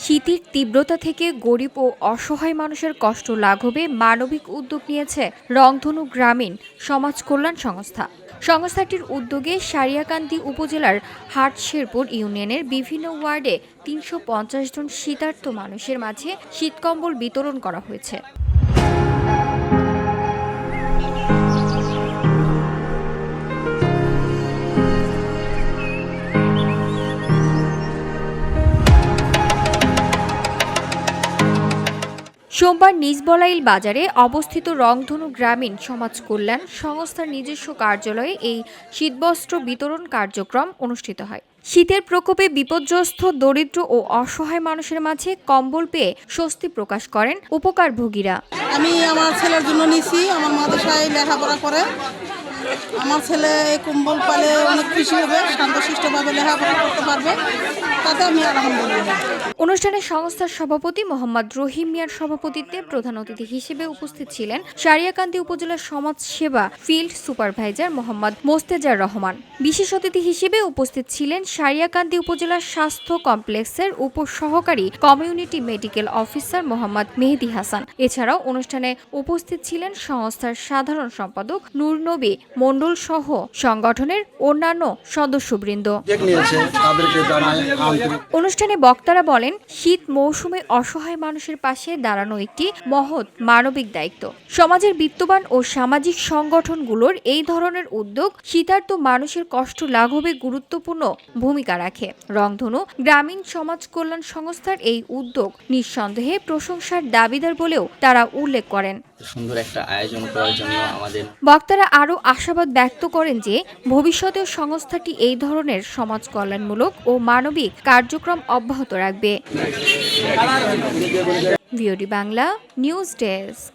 শীতের তীব্রতা থেকে গরিব ও অসহায় মানুষের কষ্ট লাঘবে মানবিক উদ্যোগ নিয়েছে রংধনু গ্রামীণ সমাজ কল্যাণ সংস্থা। সংস্থাটির উদ্যোগে সারিয়াকান্দি উপজেলার হাটশেরপুর ইউনিয়নের বিভিন্ন ওয়ার্ডে ৩৫০ জন শীতার্ত মানুষের মাঝে শীতকম্বল বিতরণ করা হয়েছে। সোমবার নিজবলাইল বাজারে অবস্থিত রংধনু গ্রামীণ সমাজ কল্যাণ সংস্থার নিজস্ব কার্যালয়ে এই শীতবস্ত্র বিতরণ কার্যক্রম অনুষ্ঠিত হয়। শীতের প্রকোপে বিপর্যস্ত দরিদ্র ও অসহায় মানুষের মাঝে কম্বল পেয়ে স্বস্তি প্রকাশ করেন উপকারভোগীরা। আমি আমার ছেলের জন্য নিছি, আমার মাদ্রাসায় লেখাপড়া করে। আমার ছেলে এই কম্বল পালে অনেক খুশি হবে, শান্তশিষ্টভাবে লেখাপড়া করতে পারবে, তাতে আমি আলহামদুলিল্লাহ। অনুষ্ঠানে সংস্থার সভাপতি মোহাম্মদ রহিম মিয়ার সভাপতিত্বে প্রধান অতিথি হিসেবে উপস্থিত ছিলেন সারিয়াকান্দি উপজেলার সমাজ সেবা ফিল্ড সুপারভাইজার মোহাম্মদ মোস্তেজার রহমান। বিশেষ অতিথি হিসেবে উপস্থিত ছিলেন সারিয়াকান্দি উপজেলার স্বাস্থ্য কমপ্লেক্সের উপসহকারী community medical officer Mohammad Mehedi Hasan. এছাড়াও অনুষ্ঠানে উপস্থিত ছিলেন সংস্থার সাধারণ সম্পাদক নূর নবী মণ্ডল সহ সংগঠনের অন্যান্য সদস্যবৃন্দ। অনুষ্ঠানে বক্তারা বলেন, শীত মৌসুমে অসহায় মানুষের পাশে দাঁড়ানো একটি মহৎ মানবিক দায়িত্ব। সমাজের বিত্তবান ও সামাজিক সংগঠনগুলোর এই ধরনের উদ্যোগ শীতার্ত মানুষের কষ্ট লাঘবে গুরুত্বপূর্ণ ভূমিকা রাখে। রংধনু গ্রামীণ সমাজ কল্যাণ সংস্থার এই উদ্যোগ নিঃসন্দেহে প্রশংসার দাবিদার বলেও তারা উল্লেখ করেন। সুন্দর একটা আয়োজন করার জন্য আমাদের বক্তারা আরও আশাবাদ ব্যক্ত করেন যে ভবিষ্যতেও সংস্থাটি এই ধরনের সমাজ কল্যাণমূলক ও মানবিক কার্যক্রম অব্যাহত রাখবে। VOD Bangla news desk.